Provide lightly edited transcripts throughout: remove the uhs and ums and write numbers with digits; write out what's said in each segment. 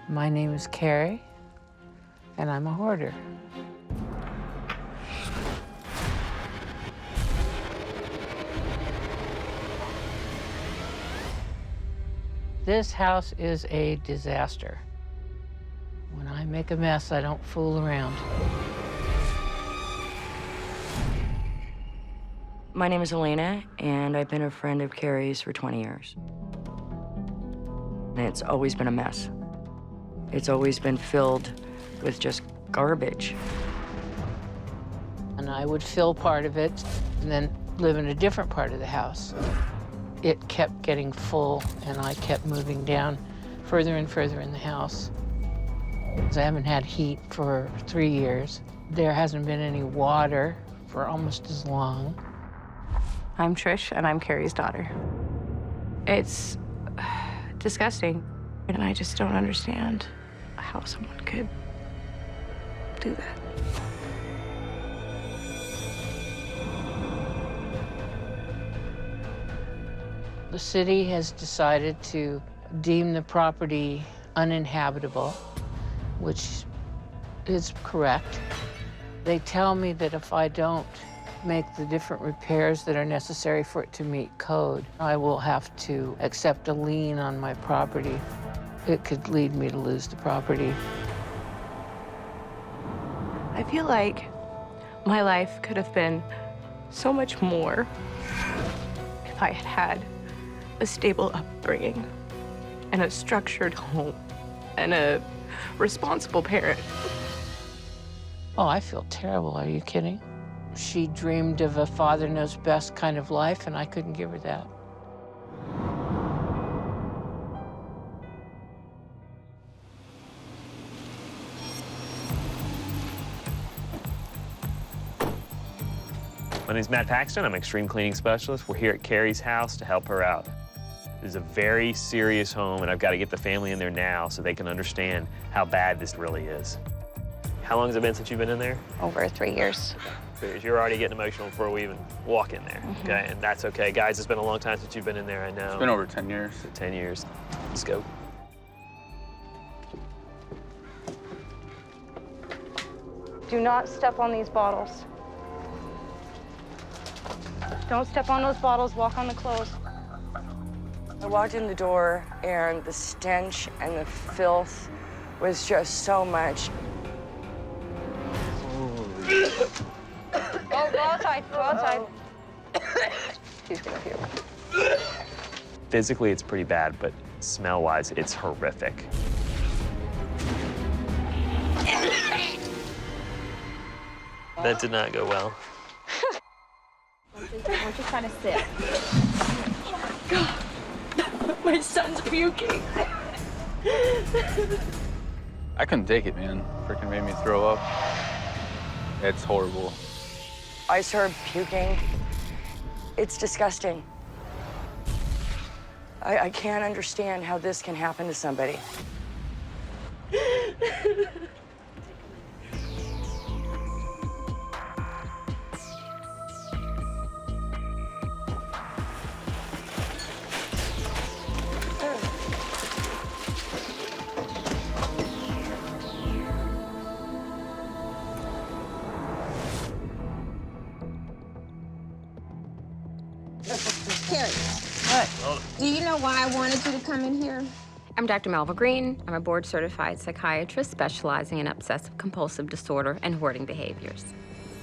My name is Carrie, and I'm a hoarder. This house is a disaster. When I make a mess, I don't fool around. My name is Elena, and I've been a friend of Carrie's for 20 years. And it's always been a mess. It's always been filled with just garbage. And I would fill part of it and then live in a different part of the house. It kept getting full, and I kept moving down further and further in the house. I haven't had heat for 3 years. There hasn't been any water for almost as long. I'm Trish, and I'm Carrie's daughter. It's disgusting, and I just don't understand how someone could do that. The city has decided to deem the property uninhabitable, which is correct. They tell me that if I don't make the different repairs that are necessary for it to meet code, I will have to accept a lien on my property. It could lead me to lose the property. I feel like my life could have been so much more if I had had a stable upbringing and a structured home and a responsible parent. Oh, I feel terrible. Are you kidding? She dreamed of a father knows best kind of life, and I couldn't give her that. My name's Matt Paxton. I'm an extreme cleaning specialist. We're here at Carrie's house to help her out. This is a very serious home, and I've got to get the family in there now so they can understand how bad this really is. How long has it been since you've been in there? Over 3 years. You're already getting emotional before we even walk in there, okay? And that's okay. Guys, it's been a long time since you've been in there, I know. It's been over 10 years. 10 years. Let's go. Do not step on these bottles. Don't step on those bottles, walk on the clothes. I walked in the door, and the stench and the filth was just so much. Go outside, go outside. She's gonna feel Physically, it's pretty bad, but smell-wise, it's horrific. That did not go well. Why don't you kind of sit? My son's puking. I couldn't take it, man. Freaking made me throw up. It's horrible. I started puking. It's disgusting. I can't understand how this can happen to somebody. Carrie, What? do you know why I wanted you to come in here? I'm Dr. Melva Green. I'm a board-certified psychiatrist specializing in obsessive-compulsive disorder and hoarding behaviors.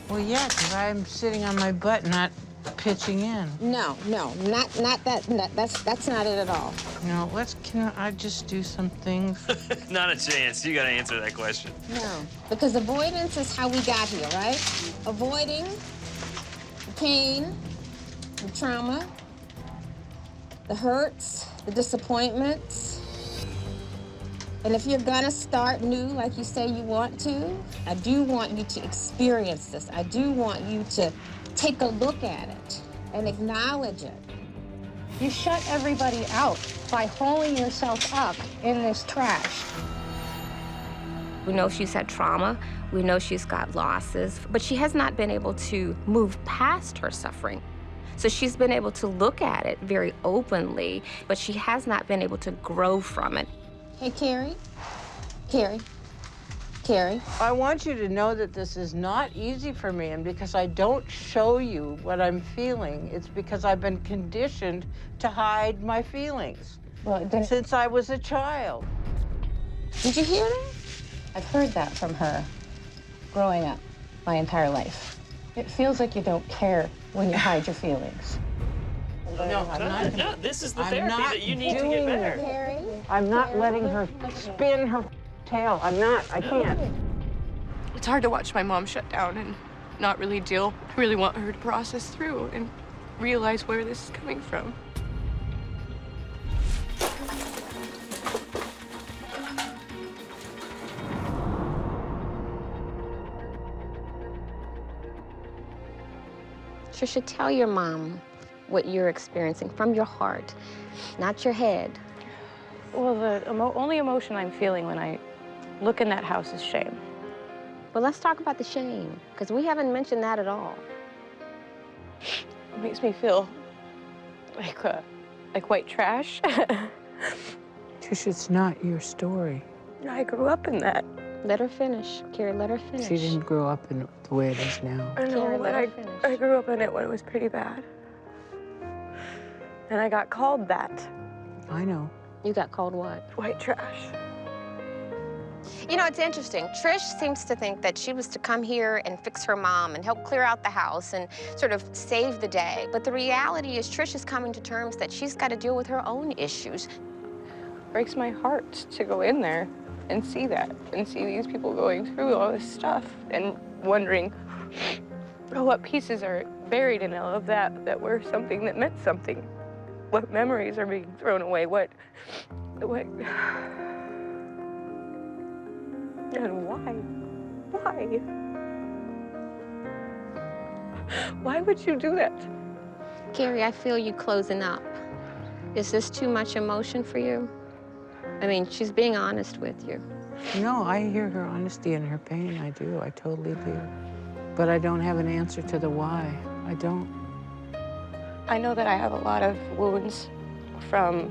Well, yeah, because I'm sitting on my butt, not pitching in. No, not that. That's not it at all. No, can I just do some things? Not a chance. You got to answer that question. No, because avoidance is how we got here, right? Avoiding the pain, the trauma, the hurts, the disappointments. And if you're gonna start new, like you say you want to, I do want you to experience this. I do want you to take a look at it and acknowledge it. You shut everybody out by holding yourself up in this trash. We know she's had trauma. We know she's got losses, but she has not been able to move past her suffering. So she's been able to look at it very openly, but she has not been able to grow from it. Hey, Carrie, Carrie. I want you to know that this is not easy for me, and because I don't show you what I'm feeling, it's because I've been conditioned to hide my feelings Well, then, since I was a child. Did you hear that? I've heard that from her growing up my entire life. It feels like you don't care when you hide your feelings. No, I'm not. No, this is the I'm therapy not that you need to doing get better. Carrie. I'm not letting her spin her tail. I'm not. I can't. It's hard to watch my mom shut down and not really deal. I really want her to process through and realize where this is coming from. Trisha, tell your mom what you're experiencing from your heart, not your head. Well, the only emotion I'm feeling when I look in that house is shame. Well, let's talk about the shame, because we haven't mentioned that at all. It makes me feel like white trash. Tish, it's not your story. I grew up in that. Let her finish. Carrie, let her finish. She didn't grow up in the way it is now. I know, Carrie, but let her finish. I grew up in it when it was pretty bad. And I got called that. I know. You got called what? White trash. You know, it's interesting. Trish seems to think that she was to come here and fix her mom and help clear out the house and sort of save the day. But the reality is Trish is coming to terms that she's got to deal with her own issues. It breaks my heart to go in there and see that, and see these people going through all this stuff and wondering what pieces are buried in all of that were something that meant something. What memories are being thrown away, what, and why? Why would you do that? Carrie, I feel you closing up. Is this too much emotion for you? I mean, she's being honest with you. No, I hear her honesty and her pain. I do. I totally do. But I don't have an answer to the why. I don't. I know that I have a lot of wounds from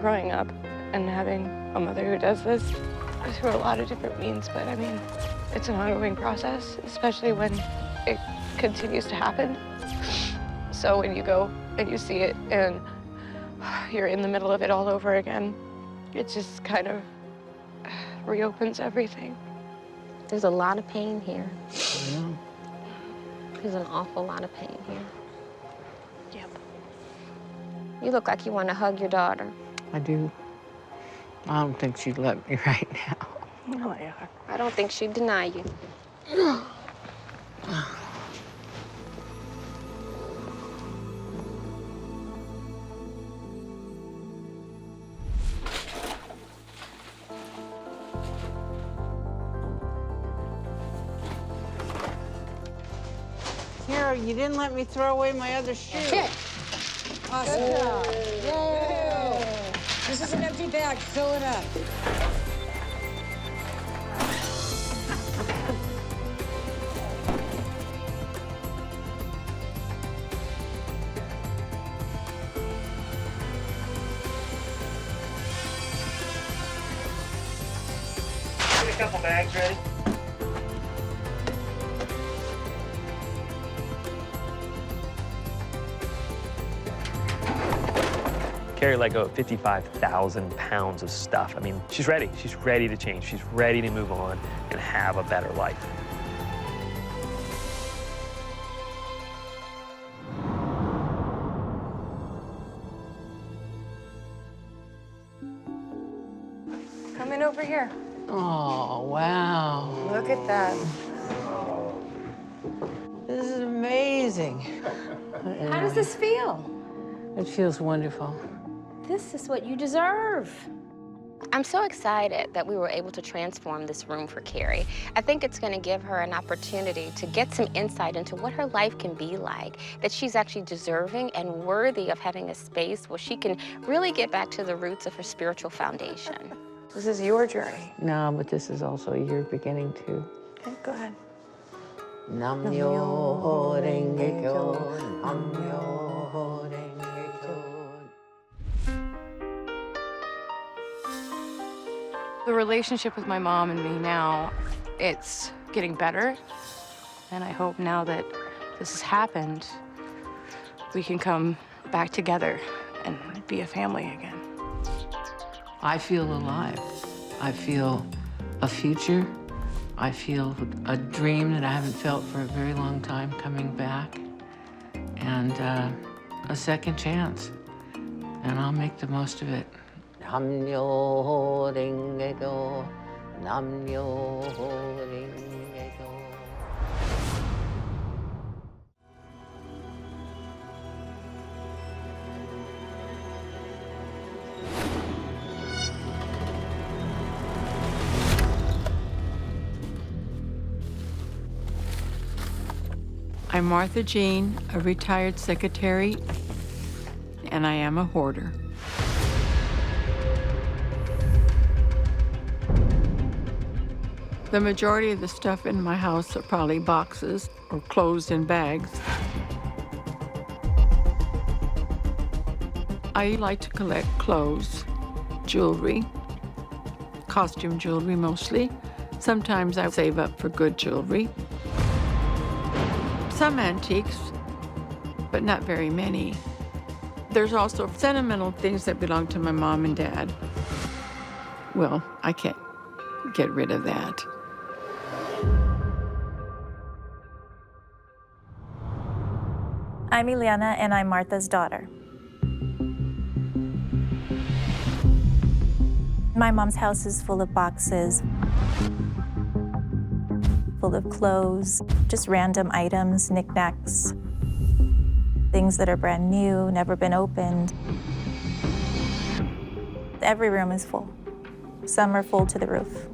growing up and having a mother who does this through a lot of different means, but I mean, it's an ongoing process, especially when it continues to happen. So when you go and you see it and you're in the middle of it all over again, it just kind of reopens everything. There's a lot of pain here. I know. There's an awful lot of pain here. Yep. You look like you want to hug your daughter. I do. I don't think she'd let me right now. Oh, yeah. I don't think she'd deny you. Kara, you didn't let me throw away my other shoe. Awesome. Good job. Yay. This is an empty bag. Fill it up. Get a couple bags ready. Carrie let go of 55,000 pounds of stuff. I mean, she's ready. She's ready to change. She's ready to move on and have a better life. Come in over here. Oh, wow. Look at that. This is amazing. How does this feel? It feels wonderful. This is what you deserve. I'm so excited that we were able to transform this room for Carrie. I think it's going to give her an opportunity to get some insight into what her life can be like, that she's actually deserving and worthy of having a space where she can really get back to the roots of her spiritual foundation. This is your journey. No, but this is also your beginning too. Okay, go ahead. Nam-myoho Renge-kyo, Nam-myoho Renge-kyo. The relationship with my mom and me now, it's getting better. And I hope now that this has happened, we can come back together and be a family again. I feel alive. I feel a future. I feel a dream that I haven't felt for a very long time coming back, and a second chance. And I'll make the most of it. Namyo Renge Kyo, Namyo Renge Kyo. I'm Martha Jean, a retired secretary, and I am a hoarder. The majority of the stuff in my house are probably boxes or clothes in bags. I like to collect clothes, jewelry, costume jewelry mostly. Sometimes I save up for good jewelry. Some antiques, but not very many. There's also sentimental things that belong to my mom and dad. Well, I can't get rid of that. I'm Ileana, and I'm Martha's daughter. My mom's house is full of boxes, full of clothes, just random items, knickknacks, things that are brand new, never been opened. Every room is full. Some are full to the roof.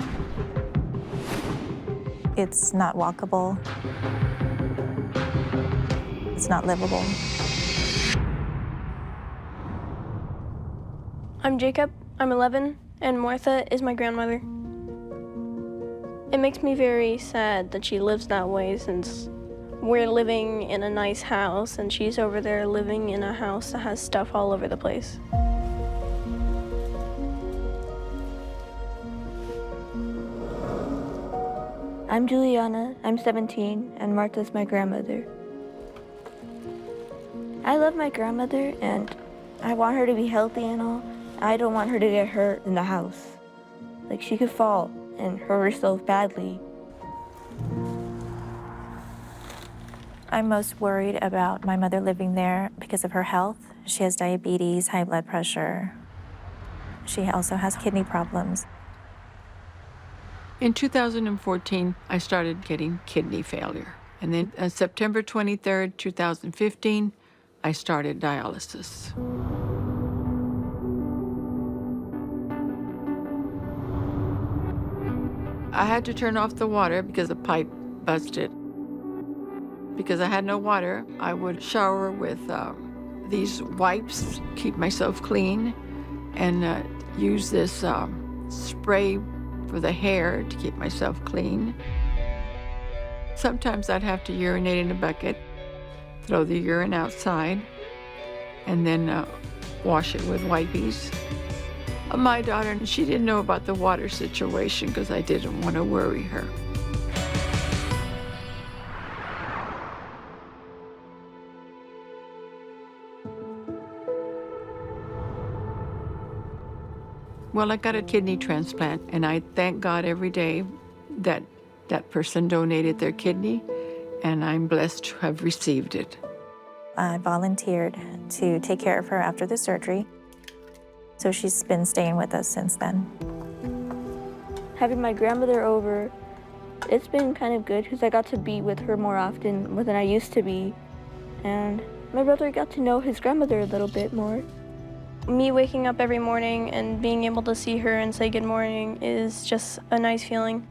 It's not walkable. It's not livable. I'm Jacob, I'm 11, and Martha is my grandmother. It makes me very sad that she lives that way, since we're living in a nice house and she's over there living in a house that has stuff all over the place. I'm Juliana, I'm 17, and Martha's my grandmother. I love my grandmother, and I want her to be healthy and all. I don't want her to get hurt in the house. Like, she could fall and hurt herself badly. I'm most worried about my mother living there because of her health. She has diabetes, high blood pressure. She also has kidney problems. In 2014, I started getting kidney failure. And then on September 23rd, 2015, I started dialysis. I had to turn off the water because the pipe busted. Because I had no water, I would shower with these wipes, keep myself clean, and use this spray for the hair to keep myself clean. Sometimes I'd have to urinate in a bucket, throw the urine outside, and then wash it with wipies. My daughter, she didn't know about the water situation because I didn't want to worry her. Well, I got a kidney transplant, and I thank God every day that that person donated their kidney, and I'm blessed to have received it. I volunteered to take care of her after the surgery, so she's been staying with us since then. Having my grandmother over, it's been kind of good because I got to be with her more often than I used to be, and my brother got to know his grandmother a little bit more. Me waking up every morning and being able to see her and say good morning is just a nice feeling.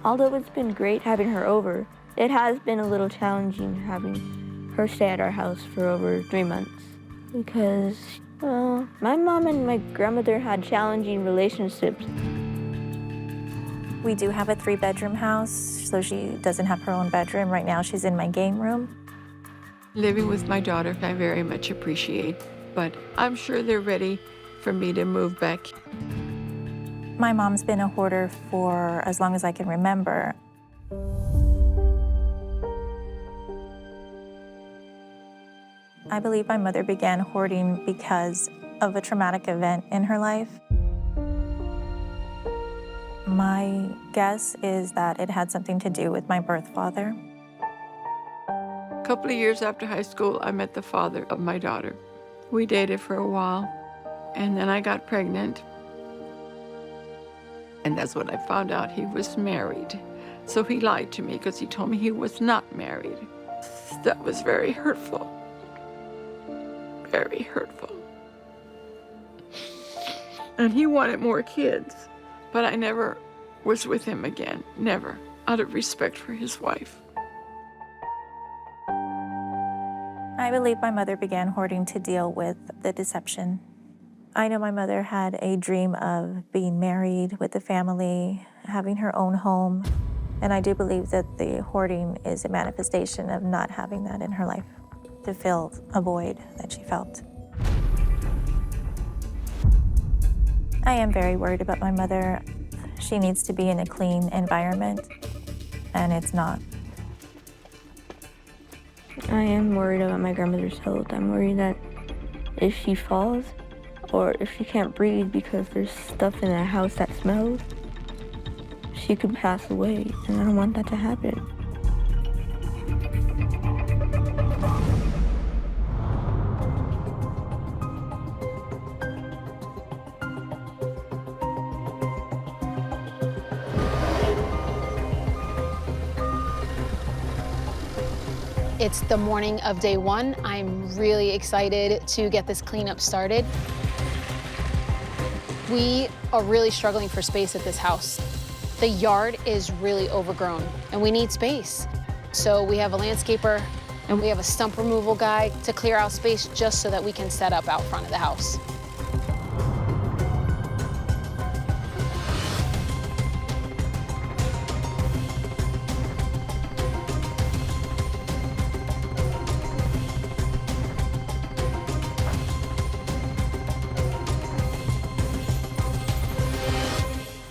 Although it's been great having her over, it has been a little challenging having her stay at our house for over 3 months. Because, well, my mom and my grandmother had challenging relationships. We do have a 3-bedroom house, so she doesn't have her own bedroom. Right now she's in my game room. Living with my daughter, I very much appreciate, but I'm sure they're ready for me to move back. My mom's been a hoarder for as long as I can remember. I believe my mother began hoarding because of a traumatic event in her life. My guess is that it had something to do with my birth father. A couple of years after high school, I met the father of my daughter. We dated for a while, and then I got pregnant. And that's when I found out he was married. So he lied to me because he told me he was not married. That was very hurtful. Very hurtful. And he wanted more kids, but I never was with him again, never, out of respect for his wife. I believe my mother began hoarding to deal with the deception. I know my mother had a dream of being married with a family, having her own home, and I do believe that the hoarding is a manifestation of not having that in her life, to fill a void that she felt. I am very worried about my mother. She needs to be in a clean environment, and it's not. I am worried about my grandmother's health. I'm worried that if she falls or if she can't breathe because there's stuff in the house that smells, she could pass away, and I don't want that to happen. It's the morning of day one. I'm really excited to get this cleanup started. We are really struggling for space at this house. The yard is really overgrown and we need space. So we have a landscaper and we have a stump removal guy to clear out space just so that we can set up out front of the house.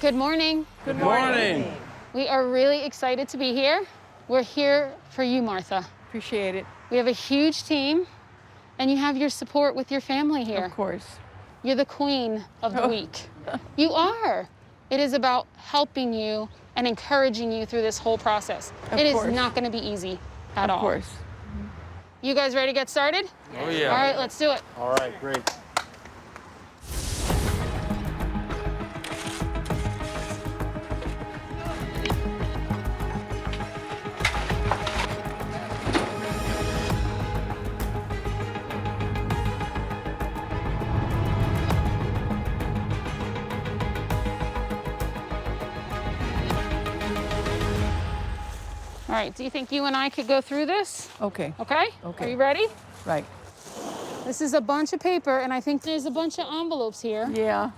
Good morning. Good morning. We are really excited to be here. We're here for you, Martha. Appreciate it. We have a huge team, and you have your support with your family here. Of course. You're the queen of the week. You are. It is about helping you and encouraging you through this whole process. It is not going to be easy at all. Of course. You guys ready to get started? Oh, yeah. All right, let's do it. All right, great. All right, do you think you and I could go through this? Okay. Okay? Okay. Are you ready? Right. This is a bunch of paper, and I think there's a bunch of envelopes here. Yeah.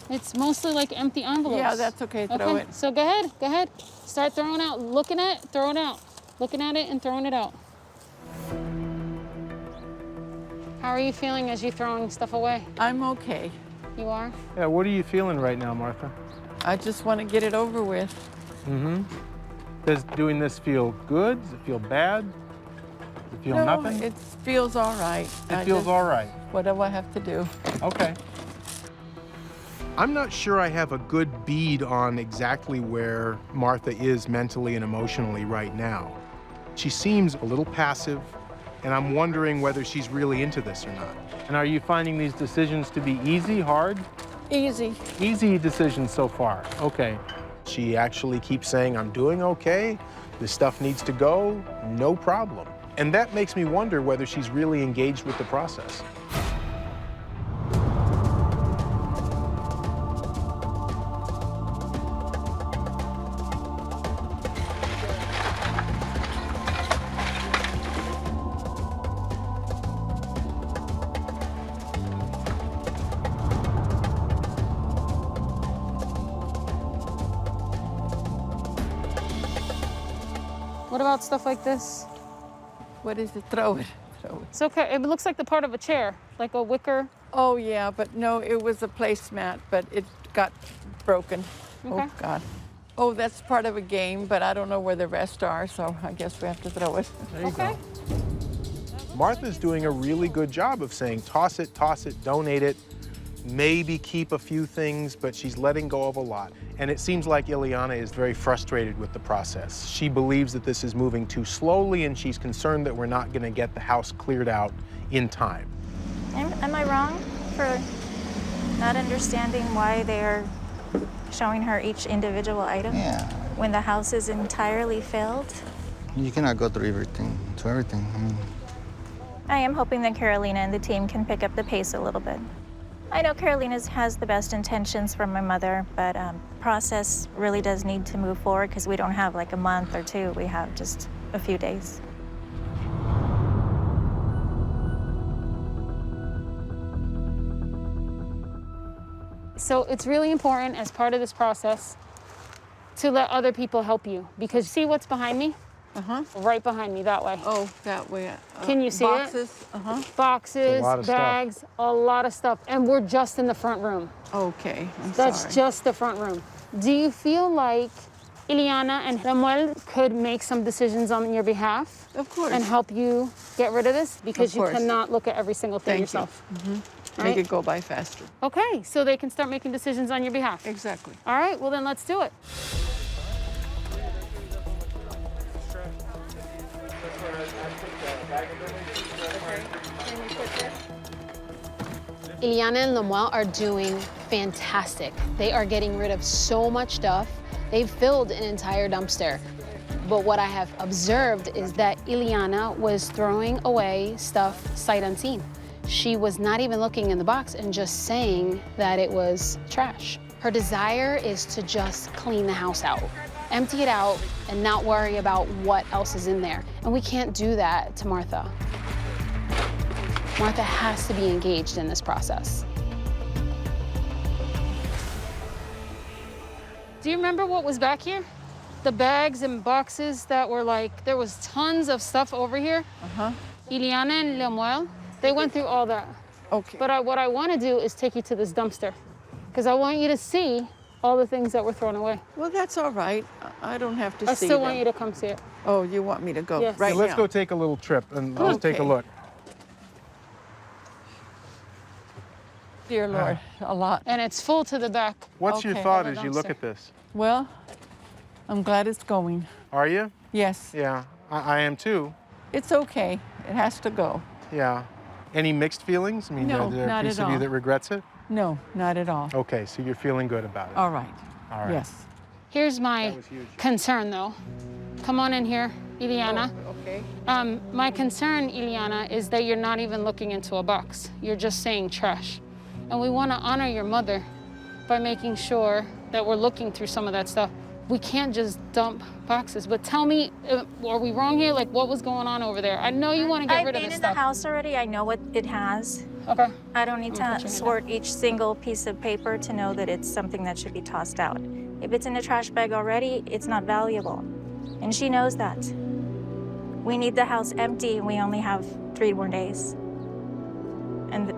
It's mostly like empty envelopes. Yeah, that's okay. Throw it. So go ahead. Start throwing out. Looking at it, throw it out. Looking at it and throwing it out. How are you feeling as you're throwing stuff away? I'm okay. You are? Yeah, what are you feeling right now, Martha? I just want to get it over with. Mm-hmm. Does doing this feel good? Does it feel bad? Does it feel nothing? It feels all right. It feels all right. Whatever I have to do. Okay. I'm not sure I have a good bead on exactly where Martha is mentally and emotionally right now. She seems a little passive, and I'm wondering whether she's really into this or not. And are you finding these decisions to be easy, hard? Easy. Easy decisions so far. Okay. She actually keeps saying, I'm doing okay, this stuff needs to go, no problem. And that makes me wonder whether she's really engaged with the process. What about stuff like this? What is it? Throw it. Throw it. It's okay. It looks like the part of a chair, like a wicker. Oh, yeah, but no, it was a placemat, but it got broken. Okay. Oh, God. Oh, that's part of a game, but I don't know where the rest are, so I guess we have to throw it. Okay. Martha's doing a really good job of saying, toss it, donate it, maybe keep a few things, but she's letting go of a lot. And it seems like Ileana is very frustrated with the process. She believes that this is moving too slowly, and she's concerned that we're not going to get the house cleared out in time. Am I wrong for not understanding why they're showing her each individual item? Yeah. When the house is entirely filled? You cannot go through everything, I mean, I am hoping that Carolina and the team can pick up the pace a little bit. I know Carolina has the best intentions for my mother, but the process really does need to move forward because we don't have like a month or two. We have just a few days. So it's really important as part of this process to let other people help you, because see what's behind me? Right behind me, that way. Oh, that way. Can you see boxes? it? Boxes, bags, a lot of stuff. And we're just in the front room. Okay, That's sorry. just the front room. Do you feel like Ileana and Samuel could make some decisions on your behalf? Of course. And help you get rid of this? Because Of you course. cannot look at every single thing Thank you. yourself. Make Right? it go by faster. Okay, so they can start making decisions on your behalf. Exactly. All right, well then let's do it. Ileana and Lemuel are doing fantastic. They are getting rid of so much stuff. They've filled an entire dumpster. But what I have observed is that Ileana was throwing away stuff sight unseen. She was not even looking in the box and just saying that it was trash. Her desire is to just clean the house out, empty it out, and not worry about what else is in there. And we can't do that to Martha. Martha has to be engaged in this process. Do you remember what was back here? The bags and boxes that were like, there was tons of stuff over here. Ileana and Lemuel, they went through all that. Okay. But what I want to do is take you to this dumpster, because I want you to see all the things that were thrown away. Well, that's all right. I don't have to I see still them. want you to come see it. Oh, you want me to go Yes. right Let's now? go take a little trip and let's take a Okay. look. Dear Lord, a lot. And it's full to the back. What's your Okay. thought Of the as you look dumpster. at this? Well, I'm glad it's going. Are you? Yes. Yeah, I am too. It's okay. It has to go. Yeah. Any mixed feelings? I mean, No, are there not a piece at of you all. that regrets it? No, not at all. Okay, so you're feeling good about it. All right. All right. Yes. Here's my concern, though. Come on in here, Ileana. Okay. My concern, Ileana, is that you're not even looking into a box. You're just saying trash. And we want to honor your mother by making sure that we're looking through some of that stuff. We can't just dump boxes, but tell me, are we wrong here? Like, what was going on over there? I know you want to get I've rid of been this in stuff. the house already. I know what it has. Okay. I don't need I'm gonna put to your hand sort each single piece of paper to know that it's something that should be tossed out. If it's in a trash bag already, it's not valuable. And she knows that. We need the house empty, and we only have 3 more days. And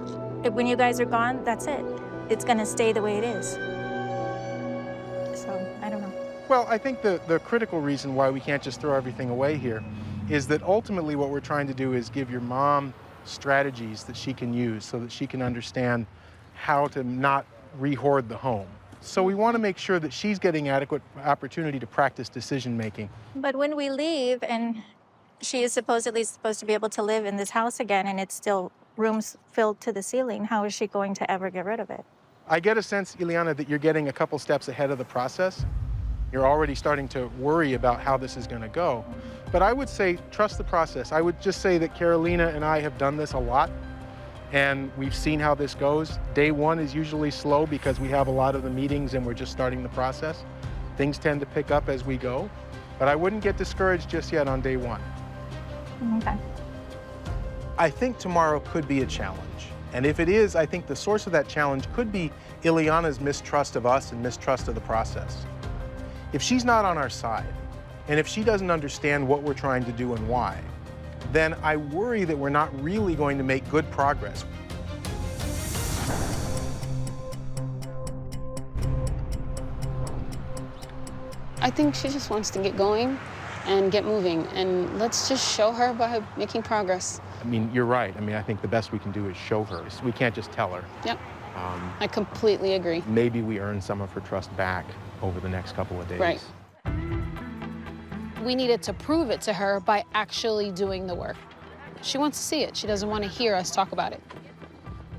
when you guys are gone, that's it. It's gonna stay the way it is. So, I don't know. Well, I think the critical reason why we can't just throw everything away here is that ultimately what we're trying to do is give your mom strategies that she can use so that she can understand how to not re-hoard the home. So we want to make sure that she's getting adequate opportunity to practice decision making. But when we leave and she is supposedly supposed to be able to live in this house again and it's still rooms filled to the ceiling, how is she going to ever get rid of it? I get a sense, Ileana, that you're getting a couple steps ahead of the process. You're already starting to worry about how this is going to go. But I would say trust the process. I would just say that Carolina and I have done this a lot, and we've seen how this goes. Day one is usually slow because we have a lot of the meetings and we're just starting the process. Things tend to pick up as we go, but I wouldn't get discouraged just yet on day one. Okay. I think tomorrow could be a challenge. And if it is, I think the source of that challenge could be Ileana's mistrust of us and mistrust of the process. If she's not on our side, and if she doesn't understand what we're trying to do and why, then I worry that we're not really going to make good progress. I think she just wants to get going and get moving, and let's just show her by making progress. I mean, you're right. I mean, I think the best we can do is show her. We can't just tell her. Yep. I completely agree. Maybe we earn some of her trust back over the next couple of days. Right. We needed to prove it to her by actually doing the work. She wants to see it. She doesn't want to hear us talk about it.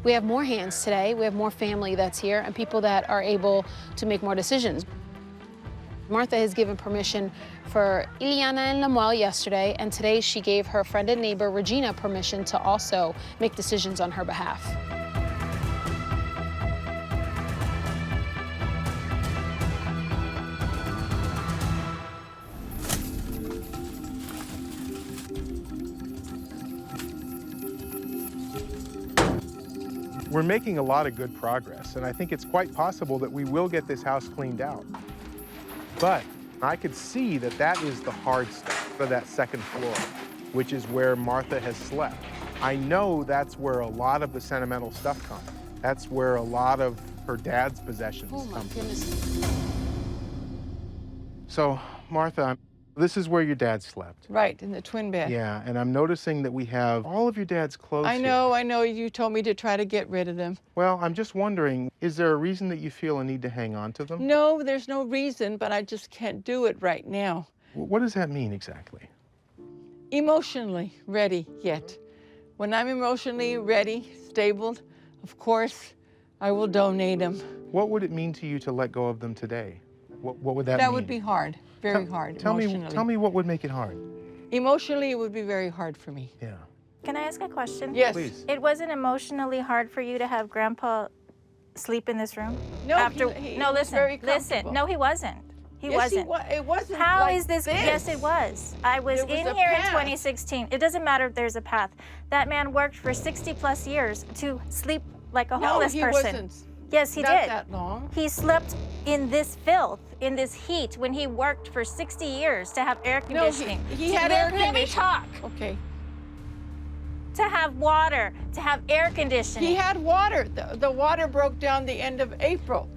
We have more hands today. We have more family that's here and people that are able to make more decisions. Martha has given permission for Ileana and Lemuel yesterday, and today she gave her friend and neighbor Regina permission to also make decisions on her behalf. We're making a lot of good progress, and I think it's quite possible that we will get this house cleaned out. But I could see that that is the hard stuff for that second floor, which is where Martha has slept. I know that's where a lot of the sentimental stuff comes. That's where a lot of her dad's possessions come from. So, Martha, this is where your dad slept. Right, in the twin bed. Yeah, and I'm noticing that we have all of your dad's clothes I know. You told me to try to get rid of them. Well, I'm just wondering, is there a reason that you feel a need to hang on to them? No, there's no reason, but I just can't do it right now. What does that mean exactly? Emotionally ready yet. When I'm emotionally ready, stable, of course, I will donate them. What would it mean to you to let go of them today? What would that mean? That would be hard, very hard, Tell emotionally. me what would make it hard. Emotionally, it would be very hard for me. Yeah. Can I ask a question? Yes. Please. It wasn't emotionally hard for you to have Grandpa sleep in this room? No, No, listen. No, he wasn't. He wasn't. It wasn't. How like is this? Yes, it was. I was There was in a here in path. 2016. It doesn't matter if there's a path. That man worked for 60 plus years to sleep like a homeless he person. wasn't. Yes, he Not did. that long. He slept in this filth, in this heat, when he worked for 60 years to have air conditioning. he had air Let me conditioning. talk. Okay. To have water, to have air conditioning. He had water. The water broke down the end of April.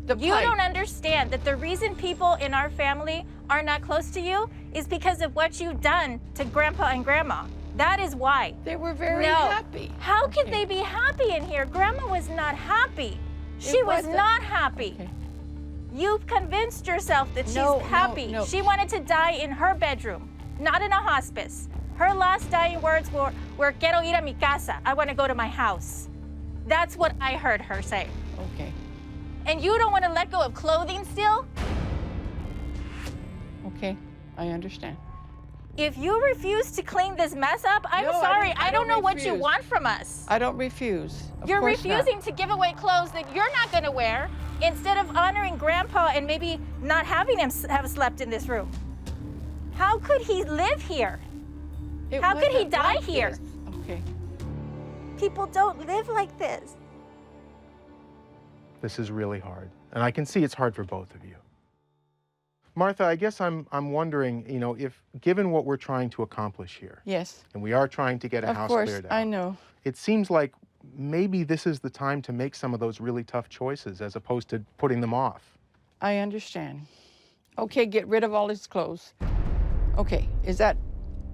You don't understand that the reason people in our family are not close to you is because of what you've done to Grandpa and Grandma. That is why. They were very happy. How could they be happy in here? Grandma was not happy. She was wasn't. not happy. Okay. You've convinced yourself that she's happy. no. She wanted to die in her bedroom, not in a hospice. Her last dying words were quiero ir a mi casa. I want to go to my house. That's what I heard her say. Okay. And you don't want to let go of clothing still? Okay, I understand. If you refuse to clean this mess up, I'm No, sorry. I don't know what you refuse. want from us. I don't refuse. Of You're course not. refusing to give away clothes that you're not going to wear instead of honoring Grandpa and maybe not having him have slept in this room. How could he live here? It How could he wasn't die like here? this. Okay. People don't live like this. This is really hard, and I can see it's hard for both of you. Martha, I guess I'm wondering, you know, if given what we're trying to accomplish here, Yes. and we are trying to get a Of house course, cleared out, I know. it seems like maybe this is the time to make some of those really tough choices as opposed to putting them off. I understand. Okay, get rid of all his clothes. Okay, is that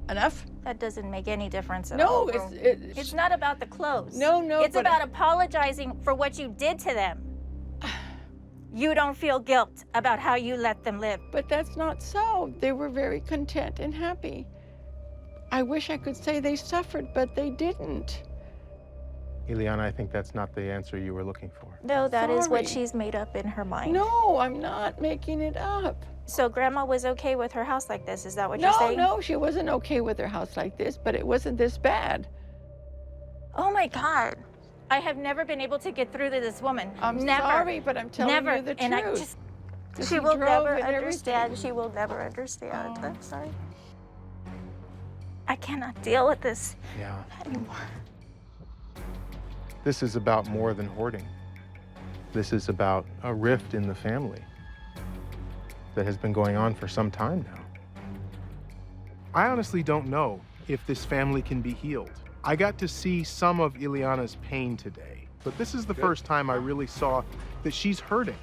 enough? That doesn't make any difference at No, all. it's not about the clothes. No, It's but about apologizing for what you did to them. You don't feel guilt about how you let them live. But that's not so. They were very content and happy. I wish I could say they suffered, but they didn't. Ileana, I think that's not the answer you were looking for. No, that is what Sorry. she's made up in her mind. No, I'm not making it up. So Grandma was okay with her house like this, is that what you're saying? No, she wasn't okay with her house like this, but it wasn't this bad. Oh my God. I have never been able to get through to this woman. I'm never. sorry, but I'm telling never. you the And truth. I just, 'Cause she he will drove never and understand. everything. She will never understand. Oh. I'm sorry. I cannot deal with this Yeah. anymore. This is about more than hoarding. This is about a rift in the family that has been going on for some time now. I honestly don't know if this family can be healed. I got to see some of Ileana's pain today, but this is the first time I really saw that she's hurting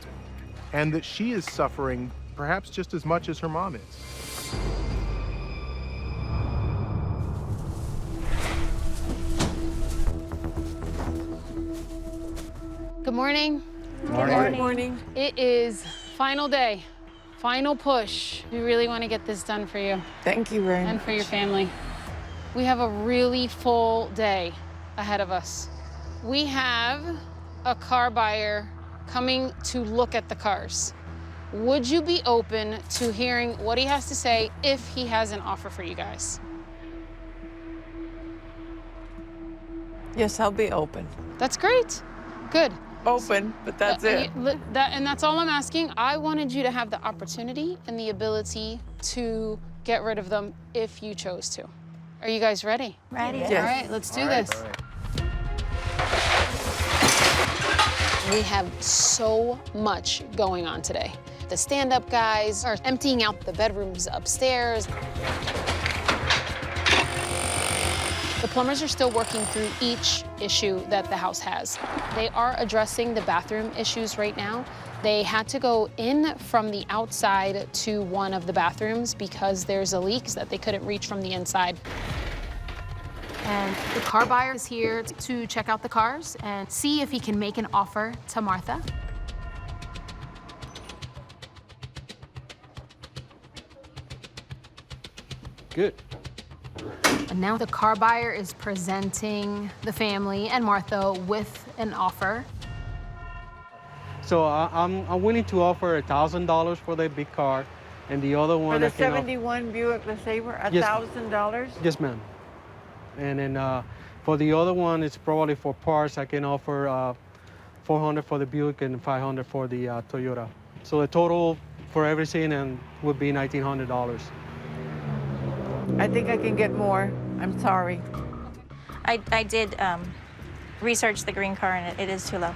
and that she is suffering perhaps just as much as her mom is. Good morning. Good morning. It is final day, final push. We really want to get this done for you. Thank you very much. And for your family. We have a really full day ahead of us. We have a car buyer coming to look at the cars. Would you be open to hearing what he has to say if he has an offer for you guys? Yes, I'll be open. That's great. Good. Open, but that's it. And that's all I'm asking. I wanted you to have the opportunity and the ability to get rid of them if you chose to. Are you guys ready? Ready. Yes. All right, let's do this. We have so much going on today. The stand-up guys are emptying out the bedrooms upstairs. The plumbers are still working through each issue that the house has. They are addressing the bathroom issues right now. They had to go in from the outside to one of the bathrooms because there's a leak that they couldn't reach from the inside. And the car buyer is here to check out the cars and see if he can make an offer to Martha. Good. And now the car buyer is presenting the family and Martha with an offer. So I'm willing to offer $1,000 for the big car, and the other one For the I can 71 Buick LeSabre, Yes. $1,000? Yes, ma'am. And then for the other one, it's probably for parts. I can offer $400 for the Buick and $500 for the Toyota. So the total for everything and would be $1,900. I think I can get more. I'm sorry. I did research the green car, and it is too low.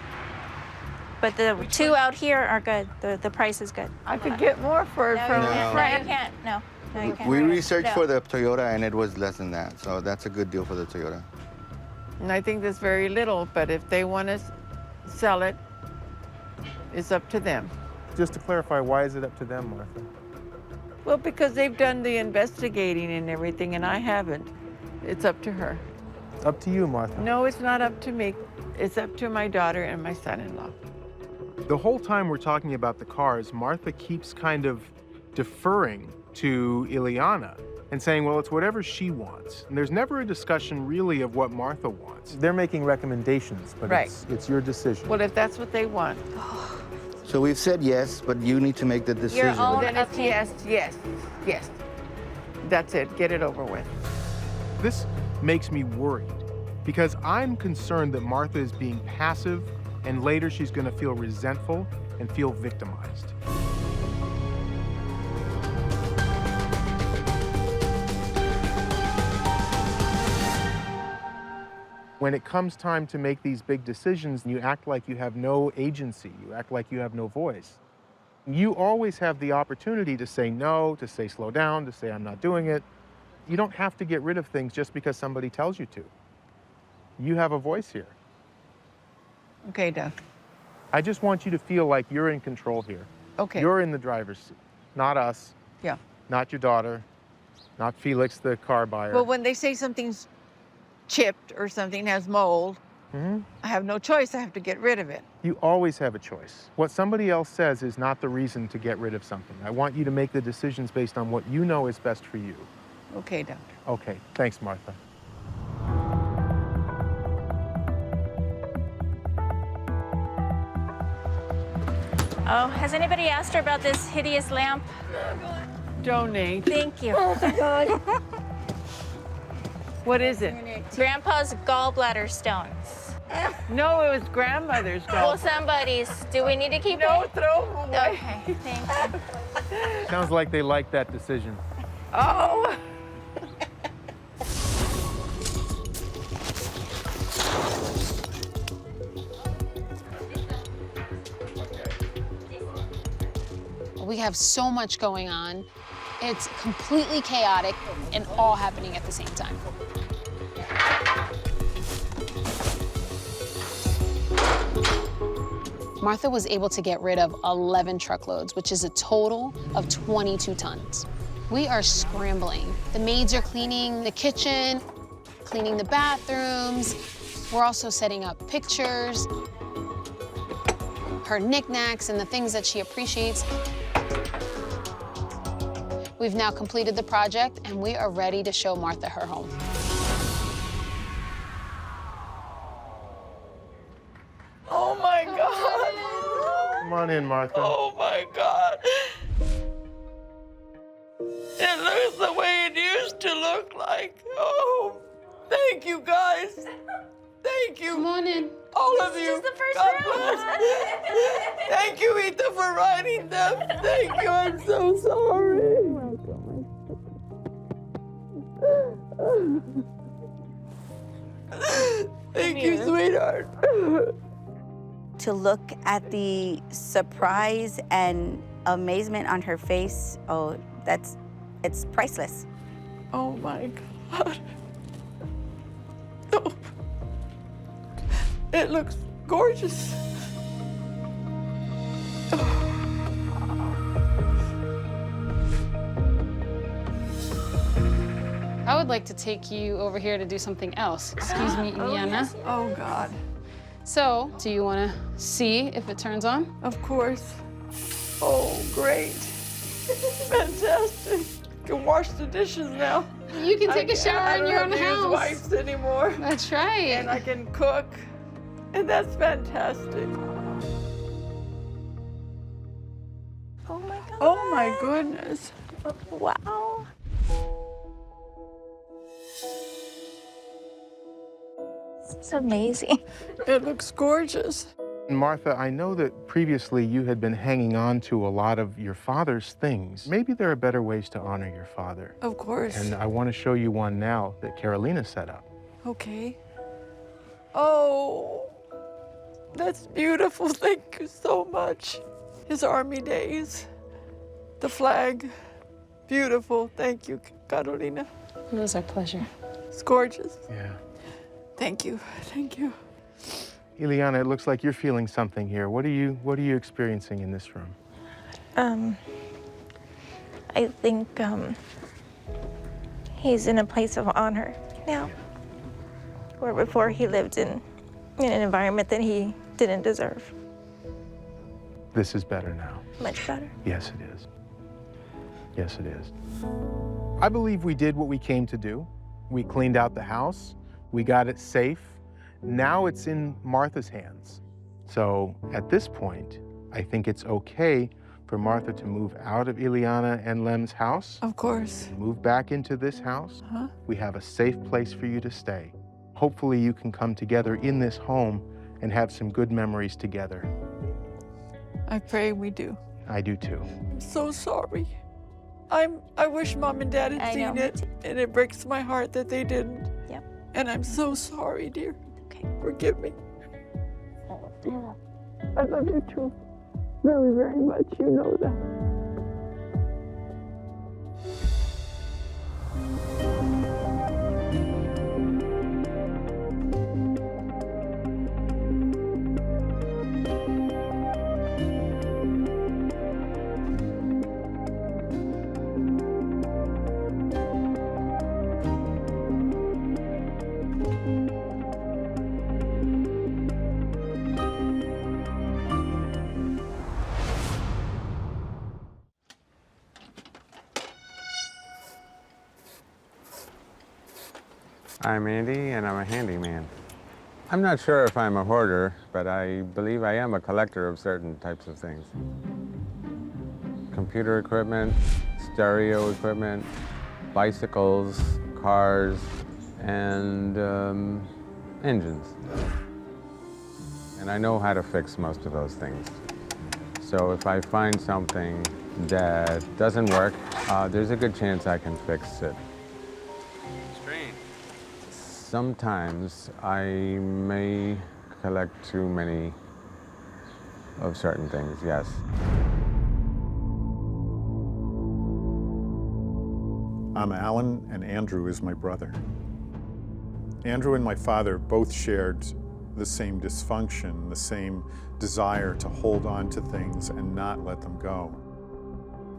But the two out here are good. The price is good. I could get more for No, from you a can't. friend. No, you can't. No. No, you can't. We researched No. for the Toyota and it was less than that. So that's a good deal for the Toyota. And I think that's very little, but if they want to sell it, it's up to them. Just to clarify, why is it up to them, Martha? Well, because they've done the investigating and everything, and I haven't. It's up to her. It's up to you, Martha. No, it's not up to me. It's up to my daughter and my son-in-law. The whole time we're talking about the cars, Martha keeps kind of deferring to Ileana and saying, well, it's whatever she wants. And there's never a discussion really of what Martha wants. They're making recommendations, but Right. it's your decision. Well, if that's what they want, So we've said yes, but you need to make the decision. own then it's opinion. yes. That's it. Get it over with. This makes me worried because I'm concerned that Martha is being passive and later she's going to feel resentful and feel victimized. When it comes time to make these big decisions, you act like you have no agency, you act like you have no voice. You always have the opportunity to say no, to say slow down, to say I'm not doing it. You don't have to get rid of things just because somebody tells you to. You have a voice here. Okay, Doug. I just want you to feel like you're in control here. Okay. You're in the driver's seat, not us, Yeah. not your daughter, not Felix, the car buyer. Well, when they say something's chipped or something has mold, I have no choice. I have to get rid of it. You always have a choice. What somebody else says is not the reason to get rid of something. I want you to make the decisions based on what you know is best for you. Okay, Doctor. Okay, thanks, Martha. Oh, has anybody asked her about this hideous lamp? Donate. Thank you. Oh my God. What is it? Grandpa's gallbladder stones. No, it was grandmother's Well, dog. somebody's. Do we need to keep No, it? throw them away. Okay, thank you. Sounds like they like that decision. Oh. We have so much going on. It's completely chaotic and all happening at the same time. Martha was able to get rid of 11 truckloads, which is a total of 22 tons. We are scrambling. The maids are cleaning the kitchen, cleaning the bathrooms. We're also setting up pictures, her knickknacks, and the things that she appreciates. We've now completed the project, and we are ready to show Martha her home. Oh my God. Come on in, Martha. Oh my God. It looks the way it used to look like. Oh, thank you guys. Thank you. Come on in. All of you. This is the first God round. bless. Thank you, Ethan, for writing them. Thank you. I'm so sorry. Thank you, sweetheart. To look at the surprise and amazement on her face, oh, it's priceless. Oh my God. Oh. It looks gorgeous. I would like to take you over here to do something else. Excuse me, Ileana. Yes. Oh God. So, do you want to see if it turns on? Of course. Oh, great. Fantastic. Can wash the dishes now. You can take a shower in your own I don't have to use house. wipes anymore. That's right. And I can cook. And that's fantastic. Oh my God. Oh my goodness. Wow. It's amazing. It looks gorgeous. Martha, I know that previously you had been hanging on to a lot of your father's things. Maybe there are better ways to honor your father. Of course. And I want to show you one now that Carolina set up. Okay. Oh, that's beautiful. Thank you so much. His army days, the flag, beautiful. Thank you, Carolina. It was our pleasure. It's gorgeous. Yeah. Thank you. Thank you. Ileana, it looks like you're feeling something here. What are you experiencing in this room? I think he's in a place of honor now, where before he lived in an environment that he didn't deserve. This is better now. Much better. Yes, it is. Yes, it is. I believe we did what we came to do. We cleaned out the house. We got it safe. Now it's in Martha's hands. So at this point, I think it's okay for Martha to move out of Ileana and Lem's house. Of course. Move back into this house. Huh? We have a safe place for you to stay. Hopefully you can come together in this home and have some good memories together. I pray we do. I do too. I'm so sorry. I wish Mom and Dad had seen it, and it breaks my heart that they didn't. Yep. And I'm so sorry, dear. Okay. Forgive me. I love you too. Very, very much. You know that. I'm Andy, and I'm a handyman. I'm not sure if I'm a hoarder, but I believe I am a collector of certain types of things. Computer equipment, stereo equipment, bicycles, cars, and engines. And I know how to fix most of those things. So if I find something that doesn't work, there's a good chance I can fix it. Sometimes I may collect too many of certain things, yes. I'm Alan, and Andrew is my brother. Andrew and my father both shared the same dysfunction, the same desire to hold on to things and not let them go.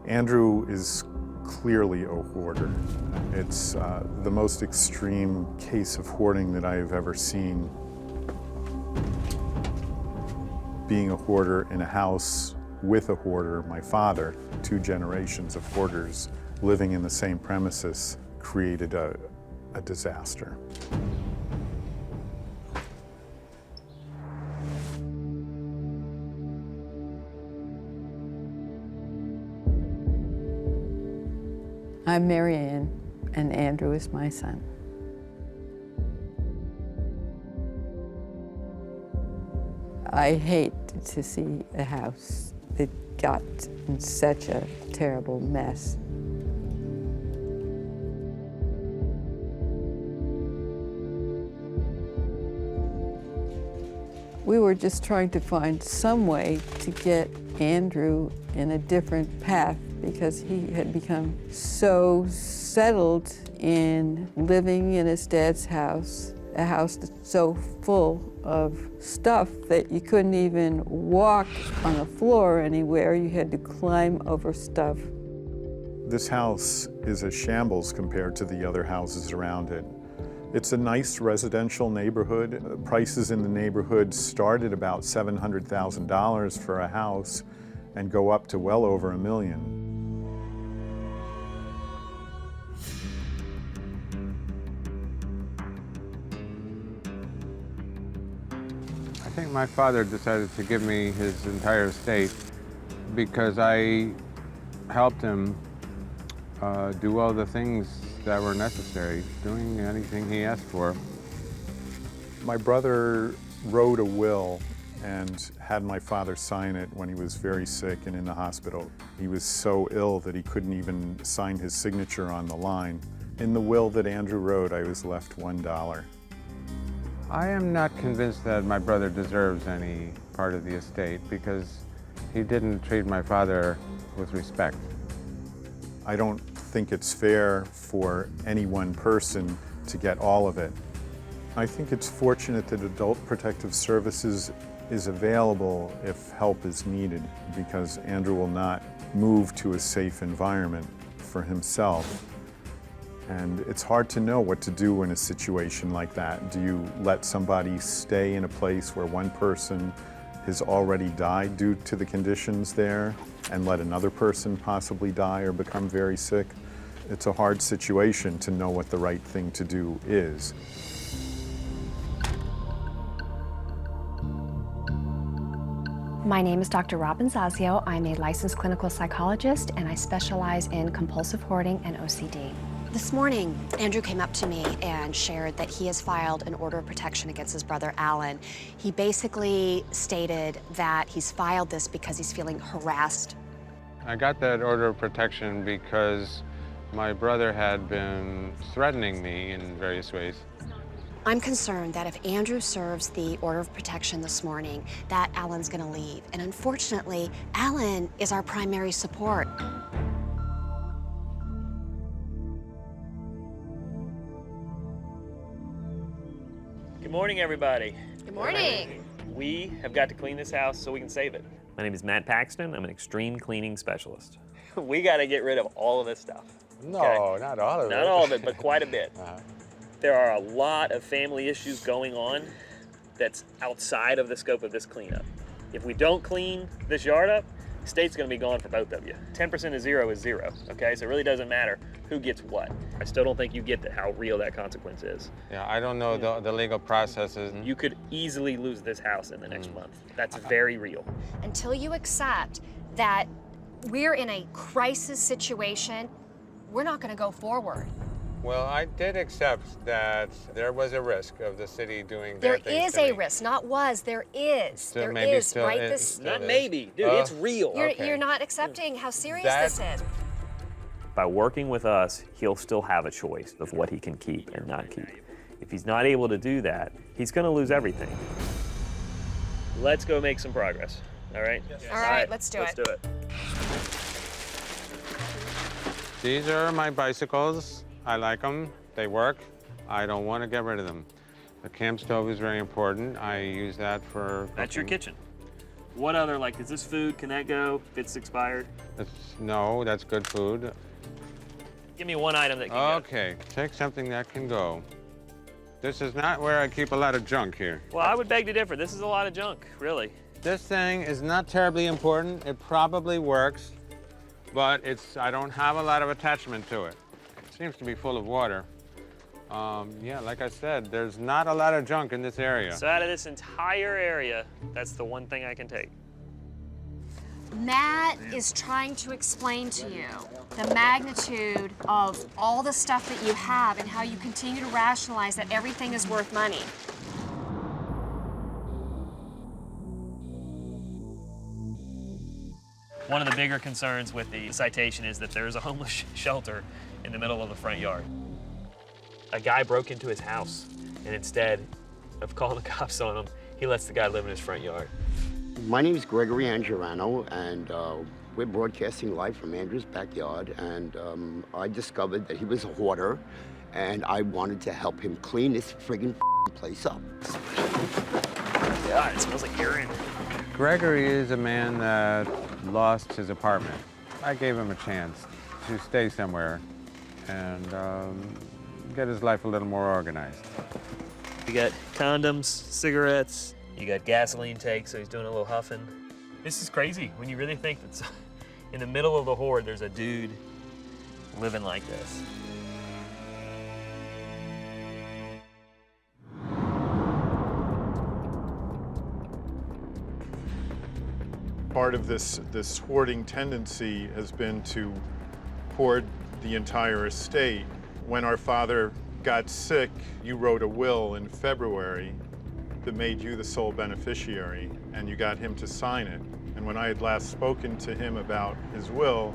Andrew is clearly a hoarder. It's the most extreme case of hoarding that I have ever seen. Being a hoarder in a house with a hoarder, my father, 2 generations of hoarders living in the same premises, created a disaster. I'm Mary Ann, and Andrew is my son. I hate to see a house that got in such a terrible mess. We were just trying to find some way to get Andrew in a different path because he had become so settled in living in his dad's house, a house that's so full of stuff that you couldn't even walk on the floor anywhere. You had to climb over stuff. This house is a shambles compared to the other houses around it. It's a nice residential neighborhood. Prices in the neighborhood start at about $700,000 for a house and go up to well over $1 million. I think my father decided to give me his entire estate because I helped him do all the things that were necessary, doing anything he asked for. My brother wrote a will and had my father sign it when he was very sick and in the hospital. He was so ill that he couldn't even sign his signature on the line. In the will that Andrew wrote, I was left $1. I am not convinced that my brother deserves any part of the estate because he didn't treat my father with respect. I don't think it's fair for any one person to get all of it. I think it's fortunate that Adult Protective Services is available if help is needed, because Andrew will not move to a safe environment for himself. And it's hard to know what to do in a situation like that. Do you let somebody stay in a place where one person has already died due to the conditions there and let another person possibly die or become very sick? It's a hard situation to know what the right thing to do is. My name is Dr. Robin Zazio. I'm a licensed clinical psychologist, and I specialize in compulsive hoarding and OCD. This morning, Andrew came up to me and shared that he has filed an order of protection against his brother, Alan. He basically stated that he's filed this because he's feeling harassed. I got that order of protection because my brother had been threatening me in various ways. I'm concerned that if Andrew serves the order of protection this morning, that Alan's gonna leave. And unfortunately, Alan is our primary support. Good morning, everybody. Good morning. We have got to clean this house so we can save it. My name is Matt Paxton. I'm an extreme cleaning specialist. We got to get rid of all of this stuff. No, okay? not all of it. Not all of it, but quite a bit. There are a lot of family issues going on that's outside of the scope of this cleanup. If we don't clean this yard up, the state's gonna be gone for both of you. 10% of zero is zero, okay? So it really doesn't matter who gets what. I still don't think you get how real that consequence is. Yeah, I don't know the legal processes. You could easily lose this house in the next month. That's very real. Until you accept that we're in a crisis situation, we're not gonna go forward. Well, I did accept that there was a risk of the city doing There bad things is to a me. risk, not was, there is. Still, There maybe is, still right? is, This, still Not is. maybe, dude, it's real. you're not accepting how serious this is. By working with us, he'll still have a choice of what he can keep and not keep. If he's not able to do that, he's gonna lose everything. Let's go make some progress, all right? All right, let's do it. Let's do it. These are my bicycles. I like them. They work. I don't want to get rid of them. The camp stove is very important. I use that for That's your cooking. kitchen. What other, like, is this food? Can that go if it's expired? No, that's good food. Give me one item that can Okay, take something that can go. This is not where I keep a lot of junk here. go. Well, I would beg to differ. This is a lot of junk, really. This thing is not terribly important. It probably works, but I don't have a lot of attachment to it. It seems to be full of water. Yeah, like I said, there's not a lot of junk in this area. So out of this entire area, that's the one thing I can take. Matt is trying to explain to you the magnitude of all the stuff that you have and how you continue to rationalize that everything is worth money. One of the bigger concerns with the citation is that there's a homeless shelter in the middle of the front yard. A guy broke into his house, and instead of calling the cops on him, he lets the guy live in his front yard. My name is Gregory Angiorano, and we're broadcasting live from Andrew's backyard, and I discovered that he was a hoarder, and I wanted to help him clean this friggin' place up. God, it smells like urine. Gregory is a man that lost his apartment. I gave him a chance to stay somewhere and get his life a little more organized. You got condoms, cigarettes, you got gasoline tanks, so he's doing a little huffing. This is crazy when you really think that in the middle of the horde, there's a dude living like this. Part of this hoarding tendency has been to hoard the entire estate. When our father got sick, you wrote a will in February that made you the sole beneficiary, and you got him to sign it. And when I had last spoken to him about his will,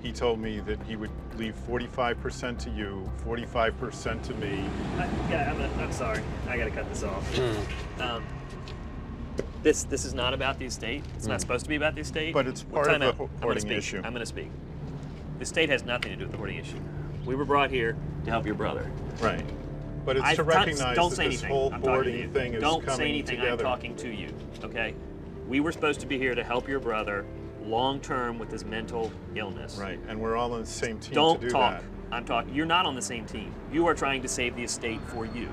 he told me that he would leave 45% to you, 45% to me. I'm sorry, I gotta cut this off. This is not about the estate. It's not supposed to be about the estate. But it's part of the hoarding issue. I'm gonna speak. The estate has nothing to do with the hoarding issue. We were brought here to help your brother. Right. But it's to recognize that this whole hoarding thing is coming together. Don't say anything, I'm talking to you, okay? We were supposed to be here to help your brother long-term with his mental illness. Right, and we're all on the same team Don't to do talk. that. I'm talking. You're not on the same team. You are trying to save the estate for you.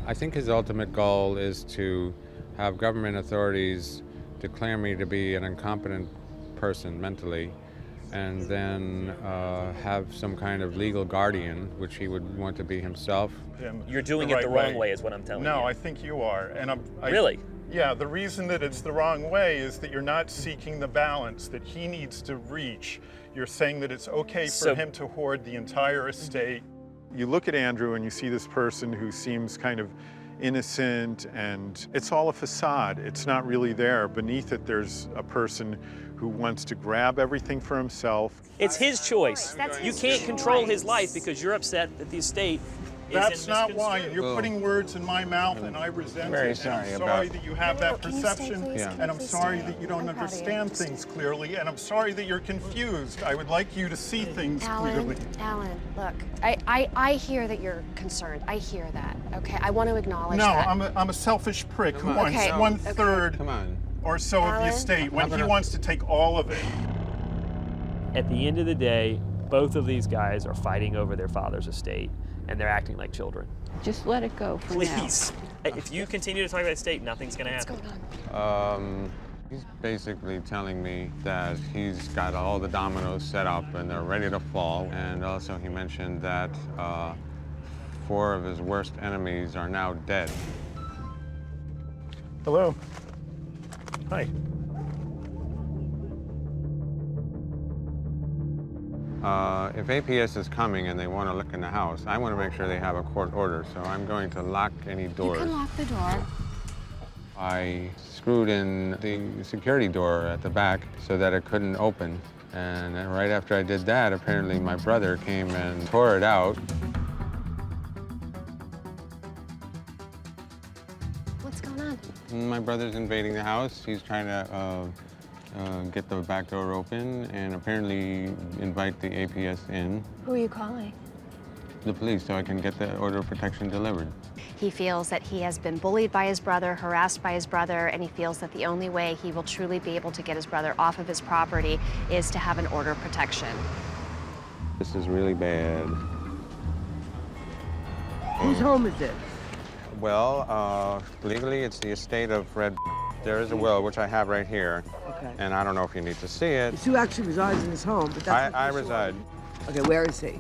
I think his ultimate goal is to have government authorities declare me to be an incompetent person mentally, and then have some kind of legal guardian, which he would want to be himself. You're doing it the wrong way, is what I'm telling you. No, I think you are. And Really? Yeah, the reason that it's the wrong way is that you're not seeking the balance that he needs to reach. You're saying that it's okay for him to hoard the entire estate. You look at Andrew and you see this person who seems kind of innocent, and it's all a facade. It's not really there. Beneath it, there's a person who wants to grab everything for himself. It's his choice. You can't control his life because you're upset that the estate That's not why. You're putting words in my mouth, and I resent Very it. sorry and I'm about sorry that you have that Can you stay, perception, please? Yeah. and I'm sorry that you don't understand things clearly, and I'm sorry that you're confused. I would like you to see things clearly. Alan, look, I hear that you're concerned. I hear that, okay? I want to acknowledge that. No, I'm a selfish prick who Come on. wants Okay. 1/3 or so of the Alan? estate when he wants to take all of it. At the end of the day, both of these guys are fighting over their father's estate, and they're acting like children. Just let it go for now. Please. If you continue to talk about the estate, nothing's going to happen. What's going on? He's basically telling me that he's got all the dominoes set up and they're ready to fall. And also he mentioned that 4 of his worst enemies are now dead. Hello. Hi. If APS is coming and they want to look in the house, I want to make sure they have a court order, so I'm going to lock any doors. You can lock the door. I screwed in the security door at the back so that it couldn't open. And then right after I did that, apparently my brother came and tore it out. What's going on? My brother's invading the house. He's trying to get the back door open and apparently invite the APS in, Who are you calling? the police, so I can get the order of protection delivered. He feels that he has been bullied by his brother, harassed by his brother, and he feels that the only way he will truly be able to get his brother off of his property is to have an order of protection. This is really bad. Whose home is this? Well, legally it's the estate of Fred. There is a will, which I have right here. Okay. And I don't know if you need to see it. Sue actually resides in his home, but that's I reside. Okay, where is he?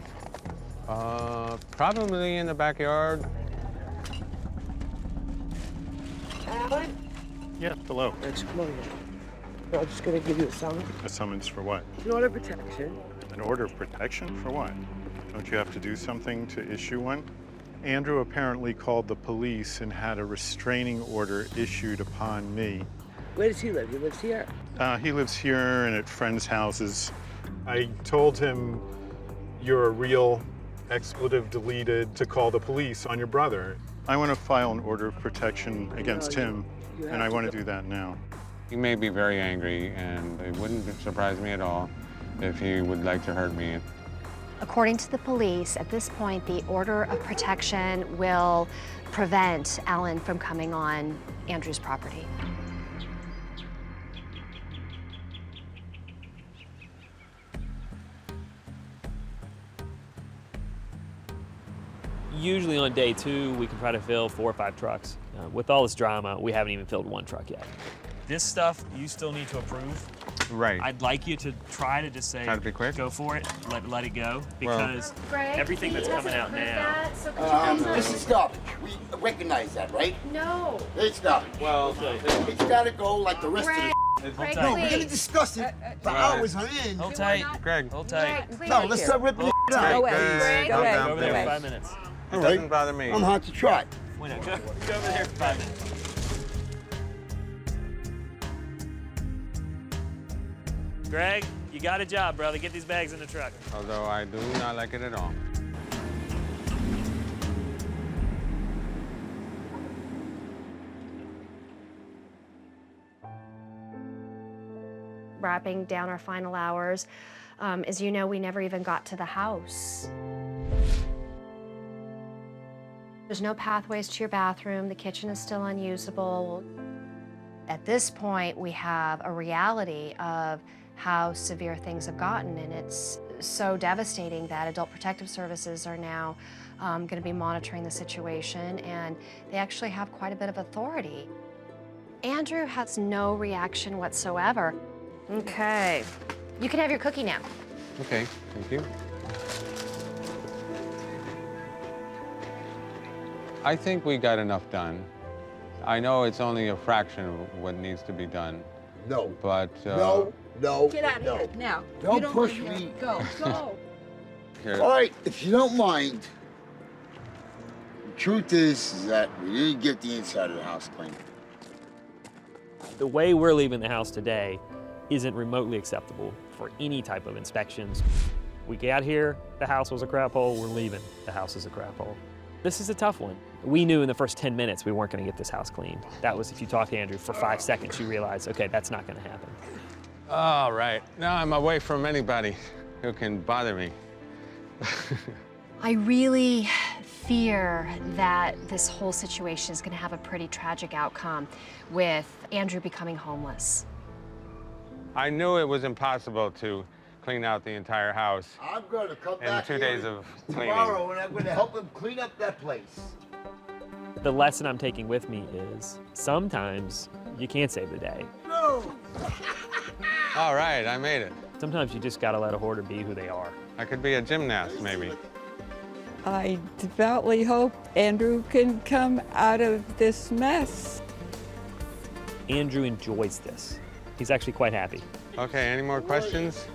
Probably in the backyard. Alan? Yeah, hello. Let's come over here. I'm just gonna give you a summons. A summons for what? An order of protection. An order of protection for what? Don't you have to do something to issue one? Andrew apparently called the police and had a restraining order issued upon me. Where does he live? He lives here? He lives here and at friends' houses. I told him you're a real expletive deleted to call the police on your brother. I want to file an order of protection against him, and I want to do that now. He may be very angry, and it wouldn't surprise me at all if he would like to hurt me. According to the police, at this point, the order of protection will prevent Alan from coming on Andrew's property. Usually on day 2, we can try to fill 4 or 5 trucks. With all this drama, we haven't even filled 1 truck yet. This stuff you still need to approve. Right. I'd like you to try to just say, Try to be quick? Go for it, let it go, because everything that's coming out now. This is garbage. We recognize that, right? No. It's garbage. Well, it's gotta go like the rest of the. No, we're gonna discuss it for hours on end. Hold tight. Greg. Hold tight. No, let's start ripping it out. Go Greg. Go ahead. Go over there for 5 minutes. It doesn't bother me. I'm hard to try. Wait, no, go over there for 5 minutes. Greg, you got a job, brother. Get these bags in the truck. Although I do not like it at all. Wrapping down our final hours. As you know, we never even got to the house. There's no pathways to your bathroom. The kitchen is still unusable. At this point, we have a reality of how severe things have gotten, and it's so devastating that Adult Protective Services are now going to be monitoring the situation, and they actually have quite a bit of authority. Andrew has no reaction whatsoever. Okay, you can have your cookie now. Okay, thank you. I think we got enough done. I know it's only a fraction of what needs to be done. No. But, no. Get out of here, now. Don't You push live here. me. Go, go. Here. All right, if you don't mind, the truth is that we didn't get the inside of the house clean. The way we're leaving the house today isn't remotely acceptable for any type of inspections. We got here, the house was a crap hole, we're leaving, the house is a crap hole. This is a tough one. We knew in the first 10 minutes we weren't gonna get this house cleaned. That was, if you talk to Andrew for 5 seconds, you realize, okay, that's not gonna happen. All right, now I'm away from anybody who can bother me. I really fear that this whole situation is going to have a pretty tragic outcome with Andrew becoming homeless. I knew it was impossible to clean out the entire house I'm going to come in back 2 days of cleaning. tomorrow, and I'm going to help him clean up that place. The lesson I'm taking with me is sometimes you can't save the day. No. All right, I made it. Sometimes you just gotta let a hoarder be who they are. I could be a gymnast, maybe. I devoutly hope Andrew can come out of this mess. Andrew enjoys this. He's actually quite happy. Okay, any more questions?